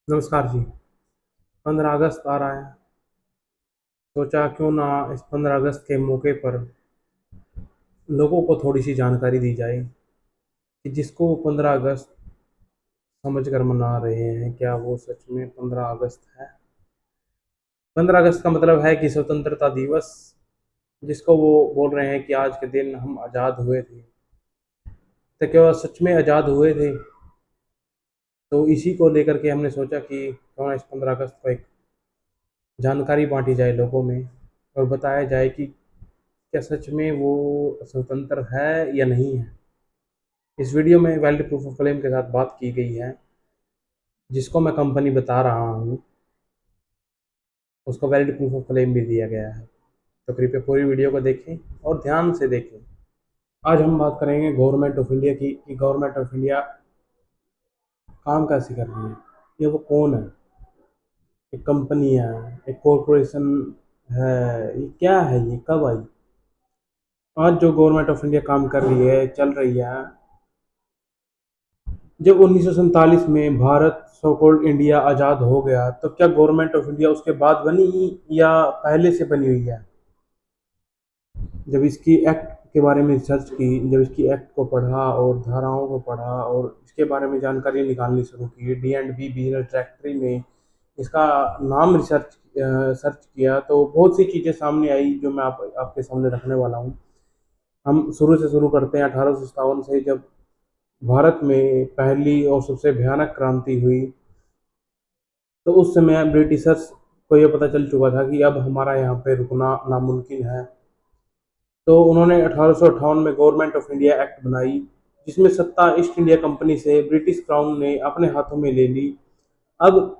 नमस्कार जी। 15 अगस्त आ रहा है। सोचा क्यों ना इस 15 अगस्त के मौके पर लोगों को थोड़ी सी जानकारी दी जाए कि जिसको वो 15 अगस्त समझ कर मना रहे हैं, क्या वो सच में 15 अगस्त है। 15 अगस्त का मतलब है कि स्वतंत्रता दिवस, जिसको वो बोल रहे हैं कि आज के दिन हम आज़ाद हुए थे। तो क्या वो सच में आज़ाद हुए थे? तो इसी को लेकर के हमने सोचा कि क्यों ना इस 15 अगस्त को एक जानकारी बांटी जाए लोगों में, और बताया जाए कि क्या सच में वो स्वतंत्र है या नहीं है। इस वीडियो में वैलिड प्रूफ ऑफ क्लेम के साथ बात की गई है। जिसको मैं कंपनी बता रहा हूँ उसको वैलिड प्रूफ ऑफ क्लेम भी दिया गया है। तो कृपया पूरी वीडियो को देखें और ध्यान से देखें। आज हम बात करेंगे गवर्नमेंट ऑफ इंडिया की कि गवर्नमेंट ऑफ इंडिया काम कैसे कर रही है। ये वो कौन है? एक कंपनी है, एक कॉरपोरेशन है, ये क्या है, ये कब आई? आज जो गवर्नमेंट ऑफ इंडिया काम कर रही है, चल रही है, जब 1947 में भारत सो कॉल्ड इंडिया आज़ाद हो गया, तो क्या गवर्नमेंट ऑफ इंडिया उसके बाद बनी या पहले से बनी हुई है? जब इसकी एक्ट के बारे में रिसर्च की, जब इसकी एक्ट को पढ़ा और धाराओं को पढ़ा और इसके बारे में जानकारी निकालनी शुरू की, D and B business directory में इसका नाम सर्च किया, तो बहुत सी चीज़ें सामने आई जो मैं आपके सामने रखने वाला हूँ। हम शुरू से शुरू करते हैं 1857 से, जब भारत में पहली और सबसे भयानक क्रांति हुई। तो उस समय ब्रिटिशर्स को ये पता चल चुका था कि अब हमारा यहाँ पे रुकना नामुमकिन है। तो उन्होंने 1858 में गवर्नमेंट ऑफ इंडिया एक्ट बनाई, जिसमें सत्ता ईस्ट इंडिया कंपनी से ब्रिटिश क्राउन ने अपने हाथों में ले ली। अब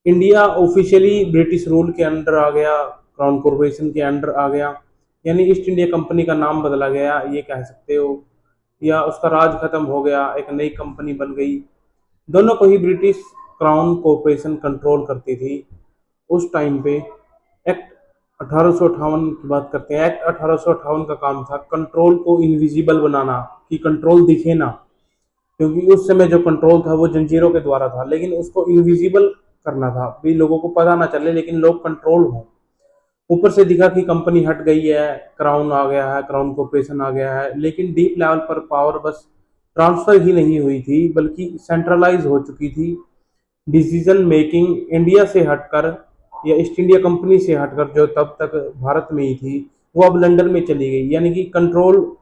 इंडिया ऑफिशियली ब्रिटिश रूल के अंडर आ गया, क्राउन कॉरपोरेशन के अंडर आ गया। यानी ईस्ट इंडिया कंपनी का नाम बदला गया, ये कह सकते हो, या उसका राज खत्म हो गया, एक नई कंपनी बन गई। दोनों को ही ब्रिटिश क्राउन कॉरपोरेशन कंट्रोल करती थी उस टाइम पे। एक्ट 1858 की बात करते हैं। एक्ट 1858 का काम था कंट्रोल को इनविजिबल बनाना, कि कंट्रोल दिखे ना, क्योंकि उस समय जो कंट्रोल था वो जंजीरों के द्वारा था, लेकिन उसको इनविजिबल करना था, भी लोगों को पता ना चले लेकिन लोग कंट्रोल हों। ऊपर से दिखा कि कंपनी हट गई है, क्राउन आ गया है, क्राउन कॉर्पोरेशन आ गया है, लेकिन डीप लेवल पर पावर बस ट्रांसफर ही नहीं हुई थी, बल्कि सेंट्रलाइज हो चुकी थी। डिसीजन मेकिंग इंडिया से हटकर या ईस्ट इंडिया कंपनी से हटकर, जो तब तक भारत में ही थी, वो अब लंदन में चली गई। यानी कि कंट्रोल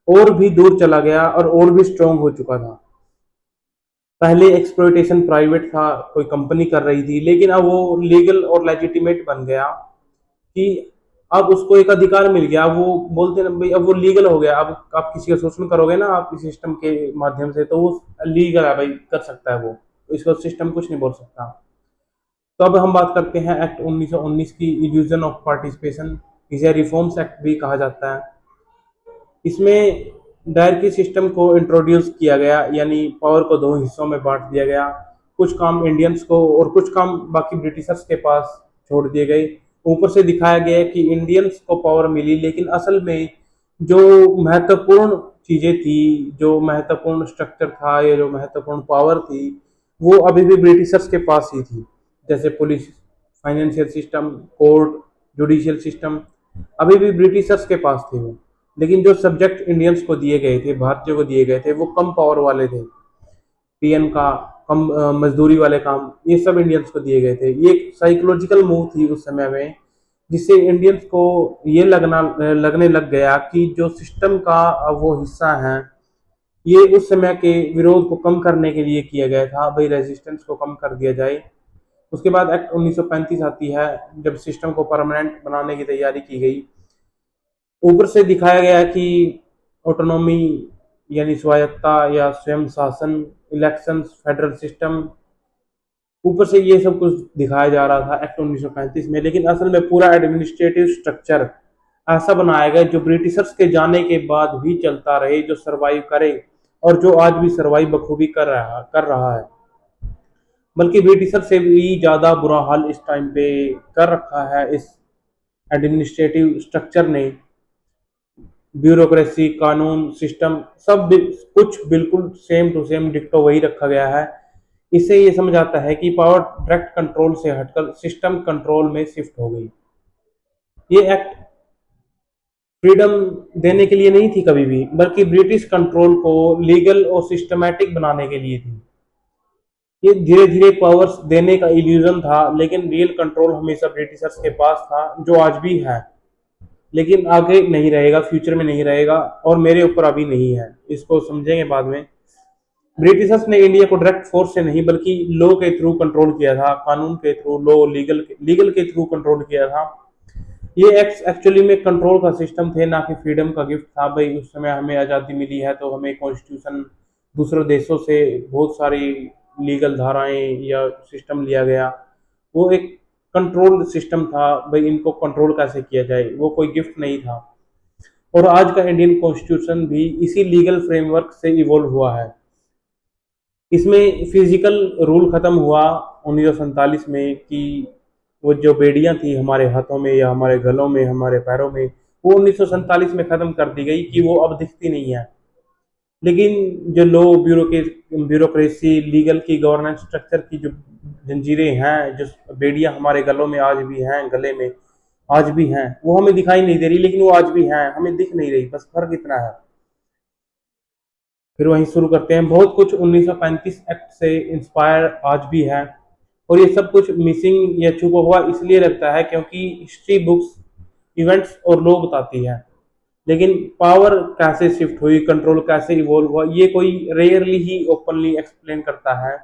और भी दूर चला गया और भी स्ट्रांग हो चुका था। पहले एक्सप्लॉयटेशन प्राइवेट था, कोई कंपनी कर रही थी, लेकिन अब वो लीगल और लेजिटिमेट बन गया कि अब उसको एक अधिकार मिल गया। वो बोलते ना भाई, अब वो लीगल हो गया। अब आप किसी का शोषण करोगे ना आप इस सिस्टम के माध्यम से, तो वो लीगल है भाई, कर सकता है वो, तो इसको सिस्टम कुछ नहीं बोल सकता। तो अब हम बात करते हैं एक्ट 1919 की, इल्यूजन ऑफ पार्टिसिपेशन। इसे रिफॉर्म्स एक्ट भी कहा जाता है। इसमें डायरकी सिस्टम को इंट्रोड्यूस किया गया, यानी पावर को दो हिस्सों में बांट दिया गया। कुछ काम इंडियंस को और कुछ काम बाकी ब्रिटिशर्स के पास छोड़ दिए गए। ऊपर से दिखाया गया कि इंडियंस को पावर मिली, लेकिन असल में जो महत्वपूर्ण चीजें थी, जो महत्वपूर्ण स्ट्रक्चर था या जो महत्वपूर्ण पावर थी, वो अभी भी ब्रिटिशर्स के पास ही थी। जैसे police, financial system, court, judicial system अभी भी ब्रिटिशर्स के पास थे वो। लेकिन जो सब्जेक्ट इंडियंस को दिए गए थे, भारतीयों को दिए गए थे, वो कम पावर वाले थे। पीएन का कम, मजदूरी वाले काम, ये सब इंडियंस को दिए गए थे। ये एक साइकोलॉजिकल मूव थी उस समय में, जिससे इंडियंस को ये लगने लग गया कि जो सिस्टम का वो हिस्सा है, ये उस समय के विरोध को कम करने के लिए किया गया था, भाई रेजिस्टेंस को कम कर दिया जाए। उसके बाद एक्ट 1935 आती है, जब सिस्टम को परमानेंट बनाने की तैयारी की गई। ऊपर से दिखाया गया कि ऑटोनॉमी यानी स्वायत्ता या स्वयं शासन, इलेक्शंस, फेडरल सिस्टम, ऊपर से ये सब कुछ दिखाया जा रहा था एक्ट 1935 में। लेकिन असल में पूरा एडमिनिस्ट्रेटिव स्ट्रक्चर ऐसा बनाया गया जो ब्रिटिशर्स के जाने के बाद भी चलता रहे, जो सरवाइव करे, और जो आज भी सरवाइव बखूबी कर रहा है। बल्कि ब्रिटिशर से भी ज्यादा बुरा हाल इस टाइम पे कर रखा है इस एडमिनिस्ट्रेटिव स्ट्रक्चर ने। ब्यूरोक्रेसी, कानून, सिस्टम, सब कुछ बिल्कुल सेम टू सेम डिक्टो वही रखा गया है। इससे ये समझ आता है कि पावर डायरेक्ट कंट्रोल से हटकर सिस्टम कंट्रोल में शिफ्ट हो गई। ये एक्ट फ्रीडम देने के लिए नहीं थी कभी भी, बल्कि ब्रिटिश कंट्रोल को लीगल और सिस्टमैटिक बनाने के लिए थी। ये धीरे धीरे पावर्स देने का इल्यूजन था, लेकिन रियल कंट्रोल हमेशा ब्रिटिशर्स के पास था, जो आज भी है, लेकिन आगे नहीं रहेगा, फ्यूचर में नहीं रहेगा, और मेरे ऊपर अभी नहीं है। इसको समझेंगे बाद में। ब्रिटिशर्स ने इंडिया को डायरेक्ट फोर्स से नहीं, बल्कि लॉ के थ्रू कंट्रोल किया था, कानून के थ्रू, लॉ, लीगल के थ्रू कंट्रोल किया था। ये एक्ट एक्चुअली में कंट्रोल का सिस्टम थे, ना कि फ्रीडम का गिफ्ट था। भाई उस समय हमें आज़ादी मिली है तो हमें कॉन्स्टिट्यूशन, दूसरे देशों से बहुत सारी लीगल धाराएं या सिस्टम लिया गया। वो एक कंट्रोल सिस्टम था, भाई इनको कंट्रोल कैसे किया जाए, वो कोई गिफ्ट नहीं था। और आज का इंडियन कॉन्स्टिट्यूशन भी इसी लीगल फ्रेमवर्क से इवॉल्व हुआ है। इसमें फिजिकल रूल खत्म हुआ 1947 में, कि वो जो बेड़ियां थी हमारे हाथों में या हमारे गलों में, हमारे पैरों में, वो 1947 में खत्म कर दी गई, कि वो अब दिखती नहीं है। लेकिन जो लो ब्यूरोक्रेसी, लीगल की, गवर्नेंस स्ट्रक्चर की जो जंजीरें हैं, जो बेड़ियां हमारे गलों में आज भी हैं, गले में आज भी हैं, वो हमें दिखाई नहीं दे रही, लेकिन वो आज भी हैं, हमें दिख नहीं रही, बस फर्क इतना है। फिर वहीं शुरू करते हैं। बहुत कुछ 1935 एक्ट से इंस्पायर आज भी है, और ये सब कुछ मिसिंग या छुपा हुआ इसलिए लगता है क्योंकि हिस्ट्री बुक्स इवेंट्स और लॉ बताती है, लेकिन पावर कैसे शिफ्ट हुई, कंट्रोल कैसे इवॉल्व हुआ, ये कोई रेयरली ही ओपनली एक्सप्लेन करता है।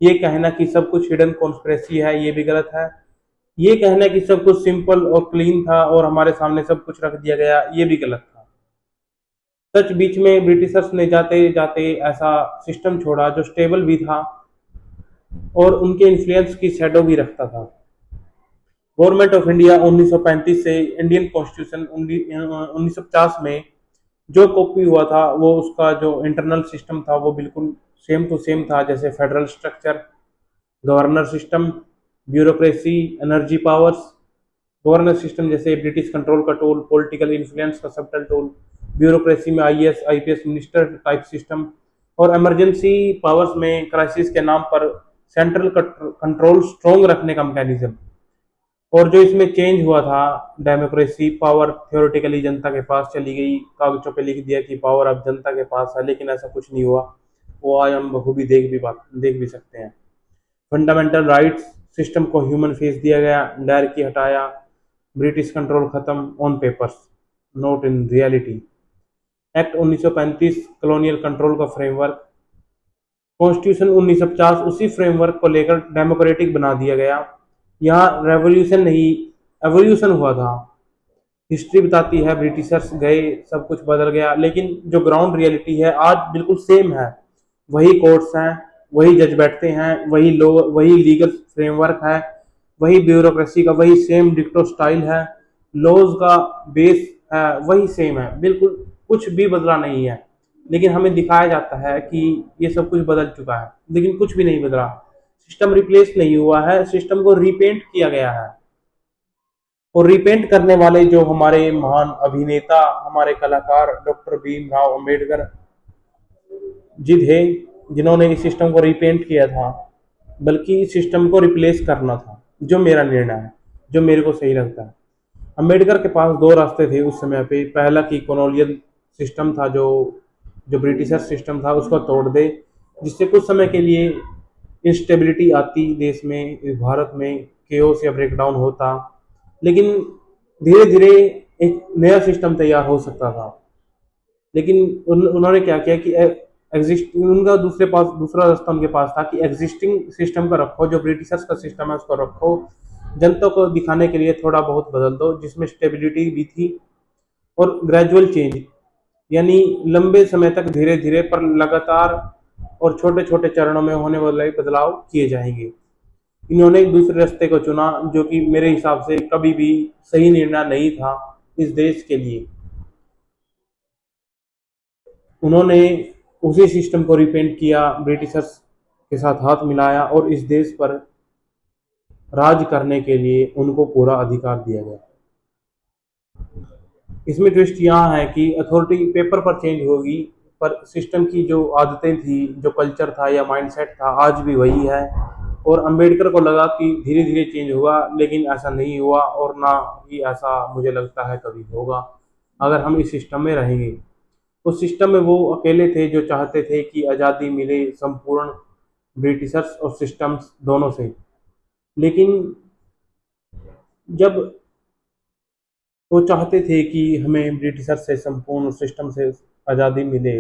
ये कहना कि सब कुछ हिडन कॉन्स्पिरेसी है, ये भी गलत है। ये कहना कि सब कुछ सिंपल और क्लीन था और हमारे सामने सब कुछ रख दिया गया, ये भी गलत था। सच बीच में ब्रिटिशर्स ने जाते जाते ऐसा सिस्टम छोड़ा जो स्टेबल भी था और उनके इन्फ्लुएंस की शैडो भी रखता था। गवर्नमेंट ऑफ इंडिया 1935 से इंडियन कॉन्स्टिट्यूशन 1950 में जो कॉपी हुआ था, वो उसका जो इंटरनल सिस्टम था वो बिल्कुल सेम टू सेम था, जैसे federal structure, governor system, bureaucracy, energy powers. Governor system जैसे ब्रिटिश कंट्रोल का टूल, पॉलिटिकल इन्फ्लुएंस का सबटल टूल, ब्यूरोक्रेसी में IAS IPS minister type system, और इमरजेंसी पावर्स में क्राइसिस के नाम पर सेंट्रल कंट्रोल स्ट्रोंग रखने का मैकेनिज्म। और जो इसमें चेंज हुआ था, डेमोक्रेसी पावर थ्योरेटिकली जनता के पास चली गई, कागजों पे लिख दिया कि पावर अब जनता के पास है, लेकिन ऐसा कुछ नहीं हुआ। वो आज हम बखूबी देख भी सकते हैं। फंडामेंटल राइट्स सिस्टम को ह्यूमन फेस दिया गया, डायरकी हटाया, ब्रिटिश कंट्रोल खत्म, on papers note in reality. Act 1935 colonial control का फ्रेमवर्क, कॉन्स्टिट्यूशन 1950 उसी फ्रेमवर्क को लेकर डेमोक्रेटिक बना दिया गया। यहाँ रेवोल्यूशन नहीं, एवोल्यूशन हुआ था। हिस्ट्री बताती है ब्रिटिशर्स गए, सब कुछ बदल गया, लेकिन जो ग्राउंड रियलिटी है आज बिल्कुल सेम है। वही कोर्ट्स हैं, वही जज बैठते हैं, वही लॉ, वही लीगल फ्रेमवर्क है, वही ब्यूरोक्रेसी का वही सेम डिक्टो स्टाइल है, लॉज का बेस है वही सेम है, बिल्कुल कुछ भी बदला नहीं है। लेकिन हमें दिखाया जाता है कि ये सब कुछ बदल चुका है, लेकिन कुछ भी नहीं बदला। सिस्टम रिप्लेस नहीं हुआ है, सिस्टम को रिपेंट किया गया है। और रिपेंट करने वाले जो हमारे महान अभिनेता, हमारे कलाकार डॉक्टर भीमराव अंबेडकर जी थे, जिन्होंने इस सिस्टम को रिपेंट किया था, बल्कि इस सिस्टम को रिप्लेस करना था, जो मेरा निर्णय है, जो मेरे को सही लगता है। अंबेडकर के पास दो रास्ते थे उस समय पे। पहला कि कॉलोनियल सिस्टम था, जो जो ब्रिटिशर सिस्टम था, उसको तोड़ दे, जिससे कुछ समय के लिए इंस्टेबिलिटी आती देश में, इस भारत में केओस या ब्रेकडाउन होता, लेकिन धीरे धीरे एक नया सिस्टम तैयार हो सकता था। लेकिन उन्होंने क्या किया कि उनका दूसरा रास्ता उनके पास था कि एग्जिस्टिंग सिस्टम का रखो, जो ब्रिटिशर्स का सिस्टम है उसको रखो, जनता को दिखाने के लिए थोड़ा बहुत बदल दो, जिसमें स्टेबिलिटी भी थी, और ग्रेजुअल चेंज, यानी लंबे समय तक धीरे धीरे पर लगातार और छोटे छोटे चरणों में होने वाले बदलाव किए जाएंगे। इन्होंने एक दूसरे रास्ते को चुना, जो कि मेरे हिसाब से कभी भी सही निर्णय नहीं था इस देश के लिए। उन्होंने उसी सिस्टम को रिपेंट किया, ब्रिटिशर्स के साथ हाथ मिलाया, और इस देश पर राज करने के लिए उनको पूरा अधिकार दिया गया। इसमें ट्विस्ट यहाँ है कि अथॉरिटी पेपर पर चेंज होगी, पर सिस्टम की जो आदतें थी, जो कल्चर था या माइंडसेट था, आज भी वही है। और अंबेडकर को लगा कि धीरे धीरे चेंज होगा, लेकिन ऐसा नहीं हुआ और ना ही ऐसा मुझे लगता है कभी होगा अगर हम इस सिस्टम में रहेंगे। उस सिस्टम में वो अकेले थे जो चाहते थे कि आज़ादी मिले संपूर्ण ब्रिटिशर्स और सिस्टम्स दोनों से। लेकिन जब वो चाहते थे कि हमें ब्रिटिशर से संपूर्ण सिस्टम से आज़ादी मिले,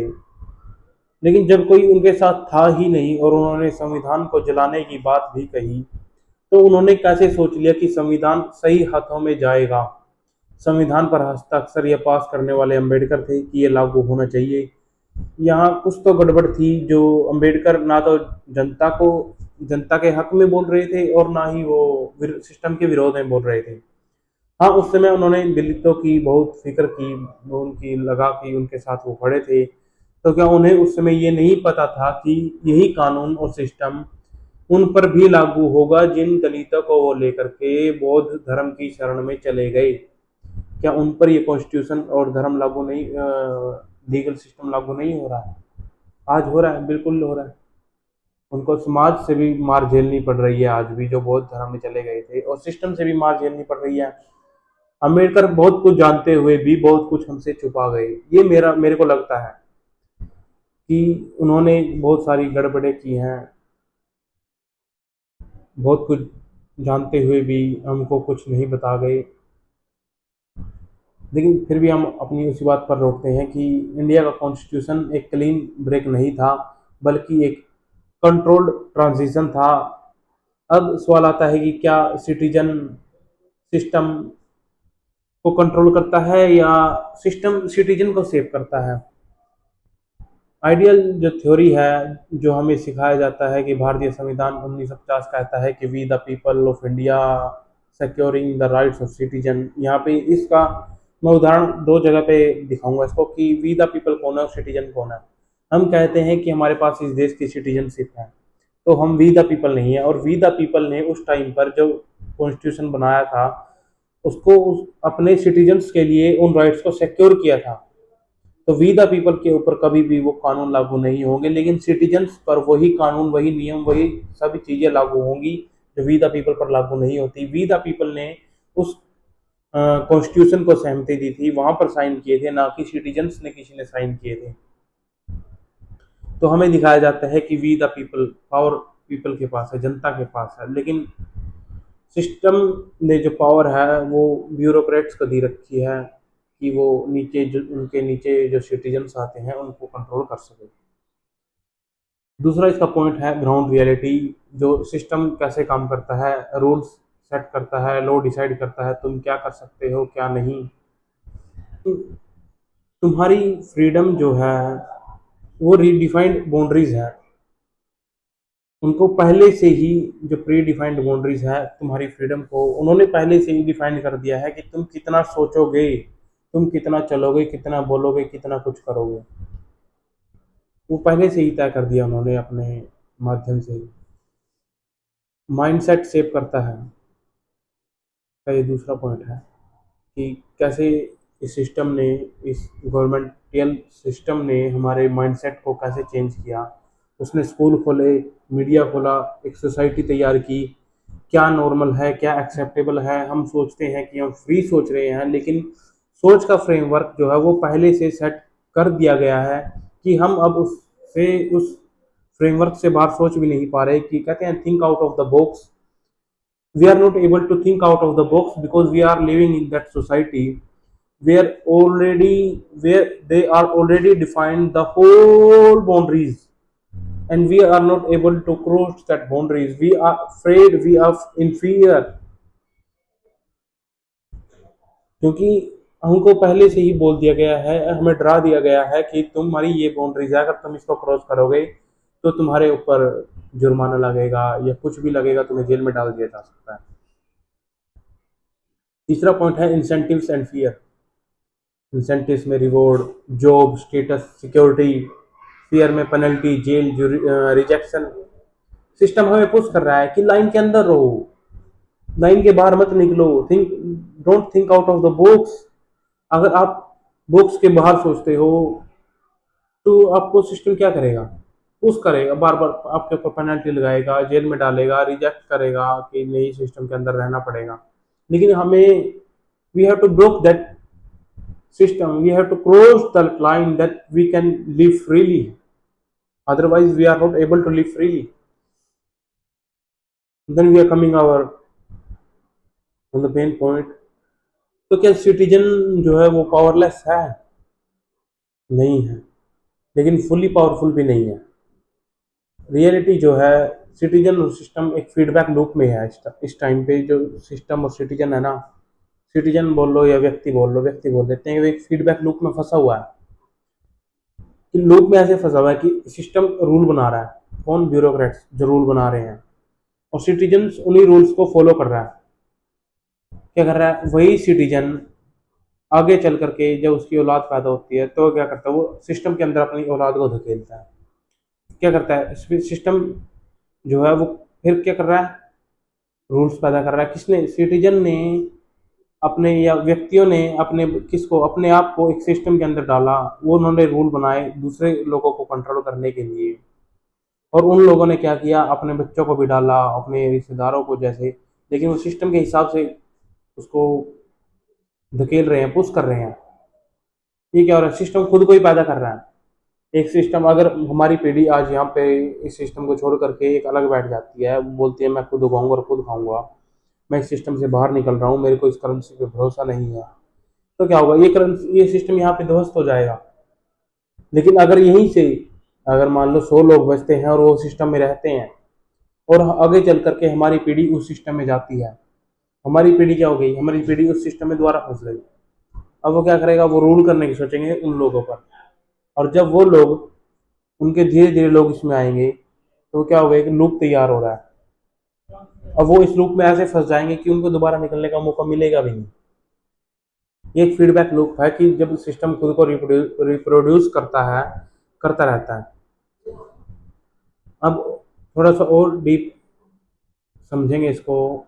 लेकिन जब कोई उनके साथ था ही नहीं और उन्होंने संविधान को जलाने की बात भी कही, तो उन्होंने कैसे सोच लिया कि संविधान सही हाथों में जाएगा। संविधान पर हस्ताक्षर या पास करने वाले अंबेडकर थे कि ये लागू होना चाहिए। यहाँ कुछ तो गड़बड़ थी, जो अंबेडकर ना तो जनता को जनता के हक में बोल रहे थे और ना ही वो सिस्टम के विरोध में बोल रहे थे। हाँ, उस समय उन्होंने दलितों की बहुत फिक्र की, वो उनकी लगा कि उनके साथ वो खड़े थे। तो क्या उन्हें उस समय ये नहीं पता था कि यही कानून और सिस्टम उन पर भी लागू होगा जिन दलितों को वो लेकर के बौद्ध धर्म की शरण में चले गए। क्या उन पर ये कॉन्स्टिट्यूशन और धर्म लागू नहीं, लीगल सिस्टम लागू नहीं हो रहा है? आज हो रहा है, बिल्कुल हो रहा है। उनको समाज से भी मार झेलनी पड़ रही है आज भी, जो बौद्ध धर्म में चले गए थे, और सिस्टम से भी मार झेलनी पड़ रही है। अम्बेडकर बहुत कुछ जानते हुए भी बहुत कुछ हमसे छुपा गए। ये मेरे को लगता है कि उन्होंने बहुत सारी गड़बड़ें की हैं, बहुत कुछ जानते हुए भी हमको कुछ नहीं बता गए। लेकिन फिर भी हम अपनी उसी बात पर रोकते हैं कि इंडिया का कॉन्स्टिट्यूशन एक क्लीन ब्रेक नहीं था, बल्कि एक कंट्रोल्ड ट्रांजिशन था। अब सवाल आता है कि क्या सिटीजन सिस्टम को कंट्रोल करता है या सिस्टम सिटीजन को सेव करता है? आइडियल जो थ्योरी है, जो हमें सिखाया जाता है कि भारतीय संविधान 1950 कहता है कि we the people of India securing the rights of citizen. यहाँ पे इसका मैं उदाहरण दो जगह पे दिखाऊंगा इसको कि वी द पीपल कौन है और सिटीजन कौन है। हम कहते हैं कि हमारे पास इस देश की सिटीजनशिप है, तो हम वी द पीपल नहीं है। और वी द पीपल ने उस टाइम पर जो कॉन्स्टिट्यूशन बनाया था, उसको अपने सिटीजन्स के लिए उन राइट्स को सिक्योर किया था। तो वी द पीपल के ऊपर कभी भी वो कानून लागू नहीं होंगे, लेकिन सिटीजन्स पर वही कानून, वही नियम, वही सभी चीजें लागू होंगी जो वी द पीपल पर लागू नहीं होती। वी द पीपल ने उस कॉन्स्टिट्यूशन को सहमति दी थी, वहां पर साइन किए थे, ना कि सिटीजन्स ने किसी ने साइन किए थे। तो हमें दिखाया जाता है कि we the people, power people के पास है, जनता के पास है, लेकिन सिस्टम ने जो पावर है वो ब्यूरोक्रेट्स को दी रखी है कि वो नीचे जो उनके नीचे जो सिटीजन्स आते हैं उनको कंट्रोल कर सके। दूसरा इसका पॉइंट है ग्राउंड रियलिटी। जो सिस्टम कैसे काम करता है, रूल्स सेट करता है, लॉ डिसाइड करता है तुम क्या कर सकते हो क्या नहीं। तुम्हारी फ्रीडम जो है वो रीडिफाइंड बाउंड्रीज है। उनको पहले से ही जो प्री डिफाइंड बाउंड्रीज है तुम्हारी फ्रीडम को, उन्होंने पहले से ही डिफाइन कर दिया है कि तुम कितना सोचोगे, तुम कितना चलोगे, कितना बोलोगे, कितना कुछ करोगे। वो पहले से ही तय कर दिया उन्होंने अपने माध्यम से। माइंडसेट सेव करता है, का ये दूसरा पॉइंट है कि कैसे इस सिस्टम ने, इस गवर्नमेंटियल सिस्टम ने हमारे माइंडसेट को कैसे चेंज किया। उसने स्कूल खोले, मीडिया खोला, एक सोसाइटी तैयार की, क्या नॉर्मल है, क्या एक्सेप्टेबल है। हम सोचते हैं कि हम फ्री सोच रहे हैं, लेकिन सोच का फ्रेमवर्क जो है वो पहले से सेट कर दिया गया है कि हम अब उस फ्रेमवर्क से बाहर सोच भी नहीं पा रहे। कि कहते हैं think out of the box. We are not able to think out of the box because we are living in that society where they are already defined the whole boundaries, and we are not able to cross that boundaries. We are afraid, we are in fear, क्योंकि हमको पहले से ही बोल दिया गया है, हमें डरा दिया गया है कि तुम्हारी ये बाउंड्रीज है, अगर तुम इसको क्रॉस करोगे तो तुम्हारे ऊपर जुर्माना लगेगा या कुछ भी लगेगा, तुम्हें जेल में डाल दिया जा सकता है। तीसरा पॉइंट है इंसेंटिव्स एंड फियर। इंसेंटिव्स में reward, job, status, security. Fear में पेनल्टी, जेल, रिजेक्शन। सिस्टम हमें पुश कर रहा है कि लाइन के अंदर रहो, लाइन के बाहर मत निकलो। Don't think out of the box. अगर आप बॉक्स के बाहर सोचते हो तो आपको सिस्टम क्या करेगा, पुश करेगा, बार बार आपके ऊपर पेनल्टी लगाएगा, जेल में डालेगा, रिजेक्ट करेगा कि नहीं सिस्टम के अंदर रहना पड़ेगा। लेकिन हमें we have to broke that system, we have to cross the line that we can live freely, otherwise we are not able to live freely. Then we are coming our on the main point. तो क्या citizen जो है वो powerless है? नहीं है, लेकिन fully powerful भी नहीं है। रियलिटी जो है, सिटीजन और सिस्टम एक फीडबैक लूप में है। इस टाइम पे जो सिस्टम और सिटीजन है ना, सिटीजन बोल लो या व्यक्ति बोल देते हैं, वो एक फीडबैक लूप में फंसा हुआ है। कि लूप में ऐसे फंसा हुआ है कि सिस्टम रूल बना रहा है, कौन? ब्यूरोक्रेट्स जो रूल बना रहे हैं, और सिटीजन उन्हीं रूल्स को फॉलो कर रहा है। क्या कर रहा है वही सिटीजन? आगे चल करके जब उसकी औलाद पैदा होती है तो क्या करता है, वो सिस्टम के अंदर अपनी औलाद को धकेलता है। क्या करता है सिस्टम जो है वो, फिर क्या कर रहा है? रूल्स पैदा कर रहा है। किसने? सिटीजन ने अपने, या व्यक्तियों ने अपने, किसको? अपने आप को एक सिस्टम के अंदर डाला। वो उन्होंने रूल बनाए दूसरे लोगों को कंट्रोल करने के लिए, और उन लोगों ने क्या किया, अपने बच्चों को भी डाला, अपने रिश्तेदारों को जैसे। लेकिन वो सिस्टम के हिसाब से उसको धकेल रहे हैं, पुश कर रहे हैं। ये क्या हो रहा है? सिस्टम खुद को ही पैदा कर रहा है। एक सिस्टम, अगर हमारी पीढ़ी आज यहाँ पे इस सिस्टम को छोड़ करके एक अलग बैठ जाती है, वो बोलती है मैं खुद उगाऊंगा और खुद खाऊंगा, मैं इस सिस्टम से बाहर निकल रहा हूँ, मेरे को इस करेंसी पे भरोसा नहीं है, तो क्या होगा? ये सिस्टम यहाँ पे ध्वस्त हो जाएगा। लेकिन अगर यहीं से, अगर मान लो 100 लोग बचते हैं और वो सिस्टम में रहते हैं, और आगे चल करके हमारी पीढ़ी उस सिस्टम में जाती है, हमारी पीढ़ी क्या हो गई? हमारी पीढ़ी उस सिस्टम में दोबारा फंस गई। अब वो क्या करेगा? वो रूल करने की सोचेंगे उन लोगों पर, और जब वो लोग, उनके धीरे धीरे लोग इसमें आएंगे, तो क्या होगा? एक लूप तैयार हो रहा है। अब वो इस लूप में ऐसे फंस जाएंगे कि उनको दोबारा निकलने का मौका मिलेगा भी नहीं। ये एक फीडबैक लूप है कि जब सिस्टम खुद को रिप्रोड्यूस करता है, करता रहता है। अब थोड़ा सा और डीप समझेंगे इसको,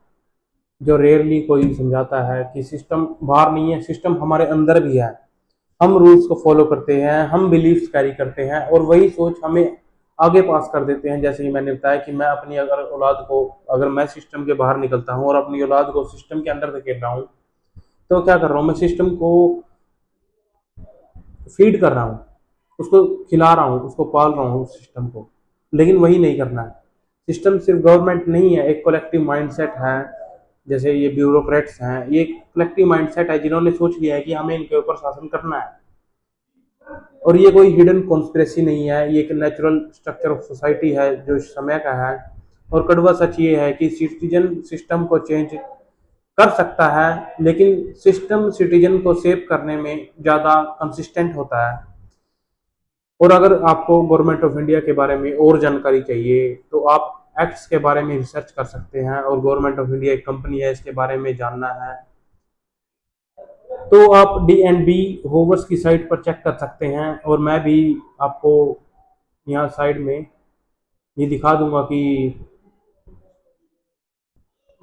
जो रेयरली कोई समझाता है कि सिस्टम बाहर नहीं है, सिस्टम हमारे अंदर भी है। हम रूल्स को फॉलो करते हैं, हम बिलीव्स कैरी करते हैं, और वही सोच हमें आगे पास कर देते हैं। जैसे कि मैंने बताया कि मैं अपनी अगर औलाद को, अगर मैं सिस्टम के बाहर निकलता हूँ और अपनी औलाद को सिस्टम के अंदर धकेल रहा हूँ, तो क्या कर रहा हूँ? मैं सिस्टम को फीड कर रहा हूँ, उसको खिला रहा हूँ, उसको पाल रहा हूँ सिस्टम को। लेकिन वही नहीं करना है। सिस्टम सिर्फ गवर्नमेंट नहीं है, एक कलेक्टिव माइंडसेट है। जैसे ये ब्यूरोक्रेट्स हैं, ये एक कलेक्टिव माइंडसेट है जिन्होंने सोच लिया है कि हमें इनके ऊपर शासन करना है। और ये कोई हिडन कॉन्स्पिरेसी नहीं है, ये एक नेचुरल स्ट्रक्चर ऑफ सोसाइटी है जो इस समय का है। और कड़वा सच ये है कि सिटीजन सिस्टम को चेंज कर सकता है, लेकिन सिस्टम सिटीजन को सेव करने में ज़्यादा कंसिस्टेंट होता है। और अगर आपको गवर्नमेंट ऑफ इंडिया के बारे में और जानकारी चाहिए, तो आप एक्ट्स के बारे में रिसर्च कर सकते हैं, और गवर्नमेंट ऑफ इंडिया एक कंपनी है, इसके बारे में जानना है तो आप DNB होवर्स की साइट पर चेक कर सकते हैं। और मैं भी आपको यहाँ साइड में ये दिखा दूंगा कि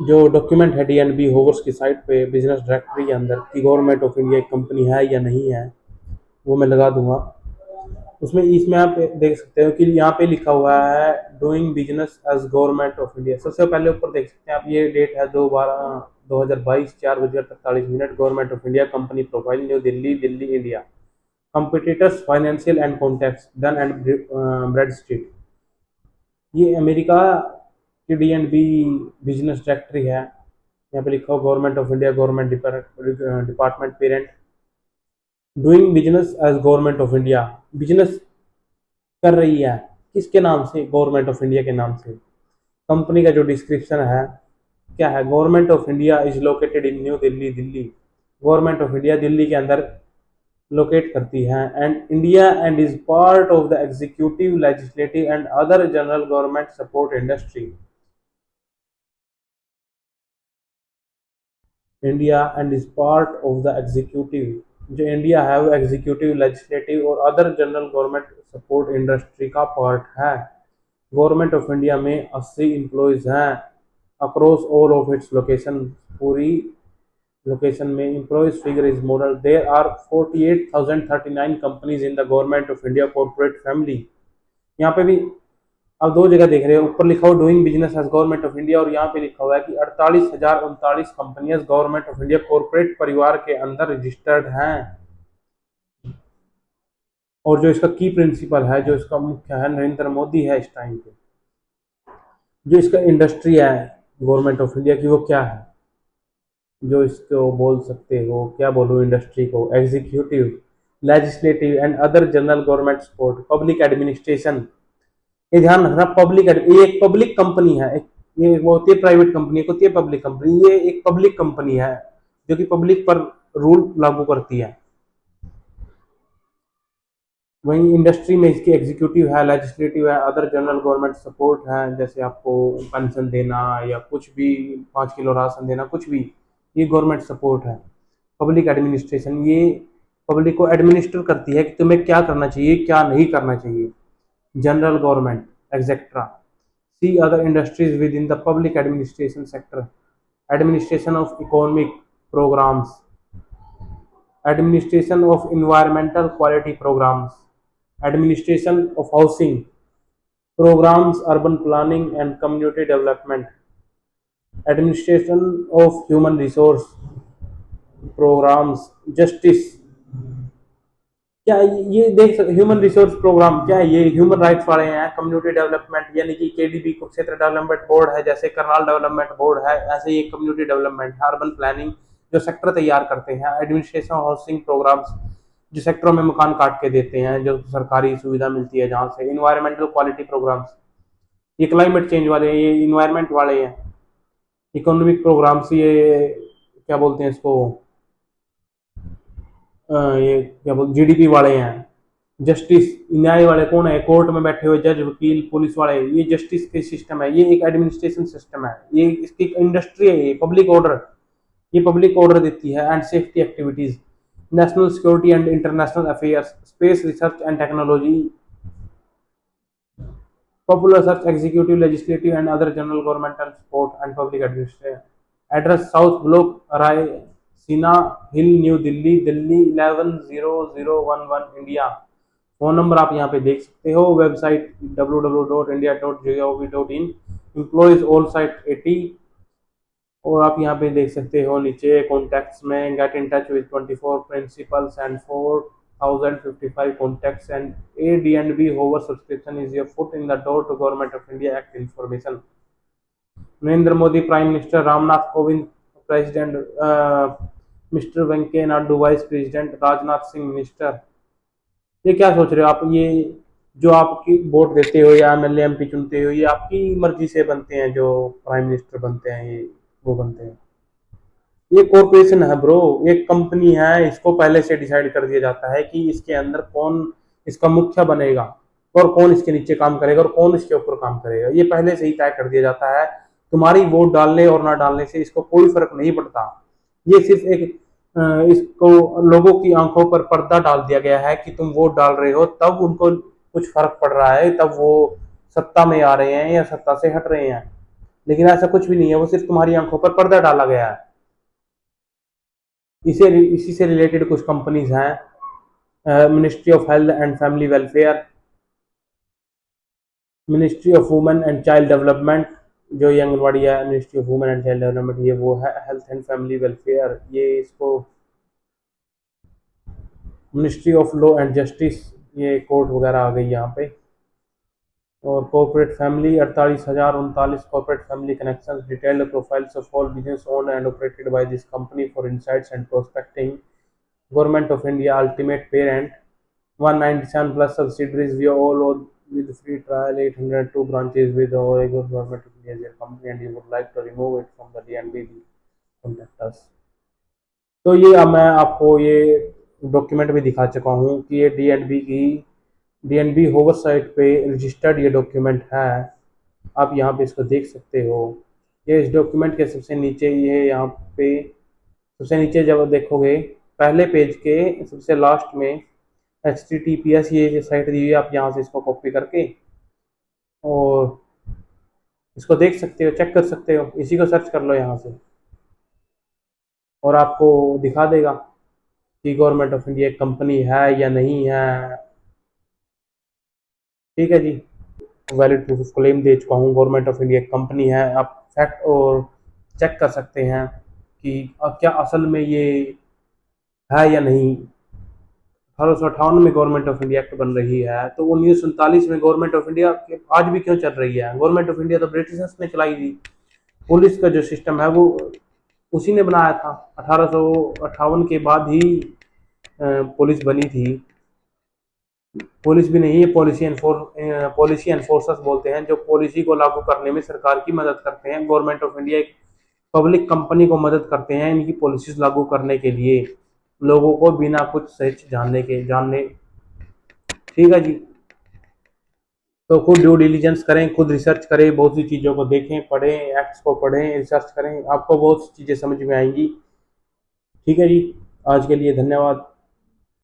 जो डॉक्यूमेंट है DNB होवर्स की साइट पे बिजनेस डायरेक्टरी के अंदर, कि गवर्नमेंट ऑफ इंडिया एक कंपनी है या नहीं है, वो मैं लगा दूंगा। उसमें इसमें आप देख सकते हो कि यहाँ पे लिखा हुआ है doing business as government of India. सबसे पहले ऊपर देख सकते हैं आप, ये डेट है 2/12/2022, 4:48 government of India company profile, new Delhi, Delhi, India. Competitors, financial and contacts, Dun and Bradstreet. ये अमेरिका की DNB बिजनेस डायरेक्टरी है। यहाँ पे लिखा हो government of India, government department parent, doing business as government of India. Business कर रही है किसके नाम से? गवर्नमेंट ऑफ इंडिया के नाम से। कंपनी का जो डिस्क्रिप्शन है क्या है? Government of India is located in new Delhi, Delhi. Government of India Delhi के अंदर लोकेट करती है, and India and is part of the executive, legislative and other general government support industry. India and is part of the executive, जो India है वो executive, legislative और other general government support industry का part है। Government of India में 80 employees हैं across all of its location, पूरी location में employees figure is model, there are 48,039 companies in the government of India corporate family. यहाँ पे भी अब दो जगह देख रहे हो, ऊपर लिखा हुआ doing business as government of India और यहाँ पे लिखा हुआ है कि 48,039 कंपनियां गवर्नमेंट ऑफ इंडिया कॉर्पोरेट परिवार के अंदर रजिस्टर्ड हैं। और जो इसका की प्रिंसिपल है, जो इसका मुख्य है, नरेंद्र मोदी है इस टाइम पे। जो इसका इंडस्ट्री है गवर्नमेंट ऑफ इंडिया की, वो क्या है, जो इसको बोल सकते हो, क्या बोलो इंडस्ट्री को, executive, legislative and other general government support, public administration. ये ध्यान रखना, ये एक पब्लिक कंपनी है, ये वो होती है प्राइवेट कंपनी, एक होती है पब्लिक कंपनी। ये एक पब्लिक कंपनी है जो कि पब्लिक पर रूल लागू करती है। वहीं इंडस्ट्री में इसकी एग्जीक्यूटिव है, लेजिस्लेटिव है, अदर जनरल गवर्नमेंट सपोर्ट है, जैसे आपको पेंशन देना या कुछ भी, 5 किलो राशन देना, कुछ भी, ये गवर्नमेंट सपोर्ट है। पब्लिक एडमिनिस्ट्रेशन, ये पब्लिक को एडमिनिस्टर करती है कि तुम्हें क्या करना चाहिए, क्या नहीं करना चाहिए। General government etcetera. See other industries within the public administration sector, administration of economic programmes, administration of environmental quality programs, administration of housing programs, urban planning and community development, administration of human resource programs, justice। क्या ये देख सकते, human resource programme क्या है, ये human rights वाले हैं। Community development यानी कि केडीबी कुरुक्षेत्र डेवलपमेंट बोर्ड है, जैसे करनाल डेवलपमेंट बोर्ड है, ऐसे ही कम्युनिटी डेवलपमेंट है। अर्बन प्लानिंग, जो सेक्टर तैयार करते हैं। एडमिनिस्ट्रेशन हाउसिंग प्रोग्राम्स, जो सेक्टरों में मकान काट के देते हैं, जो सरकारी सुविधा मिलती है जहाँ से। इन्वायरमेंटल क्वालिटी प्रोग्राम्स, ये क्लाइमेट चेंज वाले हैं, ये इन्वायरमेंट वाले हैं। इकोनॉमिक प्रोग्राम्स, ये क्या बोलते हैं इसको, ये क्या बोलते, जीडीपी वाले हैं। जस्टिस, न्याय वाले कौन है, कोर्ट में बैठे हुए जज, वकील, पुलिस वाले, ये जस्टिस के सिस्टम है। ये एक एडमिनिस्ट्रेशन सिस्टम है, ये इसकी इंडस्ट्री है। ये पब्लिक ऑर्डर, ये पब्लिक ऑर्डर देती है। And safety activities, national security and international affairs, space research and technology, popular search, executive, legislative and other general governmental support and public administration. Address south block, Raisina hill, new Delhi, Delhi 110011 India. Phone number आप यहाँ पे देख सकते हो। Website www.india.gov.in, employees all site 80। और आप यहाँ पे देख सकते हो नीचे कॉन्टैक्ट्स में, get in touch with 24 principals and 4055 contacts and AD&B Hoover subscription is your foot in the door to government of India act information. Narendra Modi prime minister, Ramnath Kovind president, mister Venkaiah Naidu vice president, Rajnath Singh minister. ये क्या सोच रहे हो आप, ये जो आपकी वोट देते हो या MLA MP चुनते हो, ये आपकी मर्जी से बनते हैं, जो प्राइम मिनिस्टर बनते हैं ये वो बनते हैं। ये कॉर्पोरेशन है ब्रो, एक कंपनी है, इसको पहले से डिसाइड कर दिया जाता है कि इसके अंदर कौन इसका मुखिया बनेगा और कौन इसके नीचे काम करेगा और कौन इसके ऊपर काम करेगा। ये पहले से ही तय कर दिया जाता है। तुम्हारी वोट डालने और ना डालने से इसको कोई फर्क नहीं पड़ता। ये सिर्फ एक इसको लोगों की आंखों पर पर्दा डाल दिया गया है कि तुम वोट डाल रहे हो तब उनको कुछ फर्क पड़ रहा है, तब वो सत्ता में आ रहे हैं या सत्ता से हट रहे हैं। लेकिन ऐसा कुछ भी नहीं है, वो सिर्फ तुम्हारी आंखों पर पर्दा डाला गया है। इसी से रिलेटेड कुछ कंपनीज हैं। Ministry of health and family welfare, ministry of women and child development, जो ये आंगनबाड़ी है, ministry of women and child development, ये वो है। हेल्थ एंड फैमिली वेलफेयर, ये इसको ministry of law and justice, ये कोर्ट वगैरह आ गई यहाँ पे। और corporate family, 48,039 corporate family connections, detailed profiles of all business owned and operated by this company for insights and prospecting, government of India ultimate parent, 197 plus subsidiaries, we are all with free trial, 802 branches with Oregon government of India as your company and you would like to remove it from the DNB, contact us। तो ये अब मैं आपको ये document भी दिखा चुका हूँ कि ये DNB होवर साइट पे रजिस्टर्ड ये डॉक्यूमेंट है। आप यहाँ पे इसको देख सकते हो। ये इस डॉक्यूमेंट के सबसे नीचे, ये यहाँ पे सबसे नीचे जब देखोगे पहले पेज के सबसे लास्ट में HTTPS ये साइट दी हुई है। आप यहाँ से इसको कॉपी करके और इसको देख सकते हो, चेक कर सकते हो, इसी को सर्च कर लो यहाँ से। और आपको दिखा देगा कि गवर्नमेंट ऑफ इंडिया एक कंपनी है या नहीं है। ठीक है जी, वैलिड प्रूफ ऑफ क्लेम दे चुका हूँ, गवर्नमेंट ऑफ इंडिया एक कंपनी है। आप फैक्ट और चेक कर सकते हैं कि क्या असल में ये है या नहीं। 1858 में गवर्नमेंट ऑफ इंडिया एक्ट बन रही है, तो 1947 में गवर्नमेंट ऑफ इंडिया आज भी क्यों चल रही है? गवर्नमेंट ऑफ इंडिया तो ब्रिटिशर्स ने चलाई थी। पुलिस का जो सिस्टम है वो उसी ने बनाया था। 1858 के बाद ही पुलिस बनी थी। पुलिस भी नहीं है, पॉलिसी एनफोर्सर्स बोलते हैं, जो पॉलिसी को लागू करने में सरकार की मदद करते हैं। गवर्नमेंट ऑफ इंडिया एक पब्लिक कंपनी को मदद करते हैं इनकी पॉलिसीज लागू करने के लिए, लोगों को बिना कुछ सच जानने। ठीक है जी, तो खुद ड्यू डिलीजेंस करें, खुद रिसर्च करें, बहुत सी चीज़ों को देखें, पढ़ें, एक्ट्स को पढ़ें, रिसर्च करें, आपको बहुत सी चीज़ें समझ में आएंगी। ठीक है जी, आज के लिए धन्यवाद।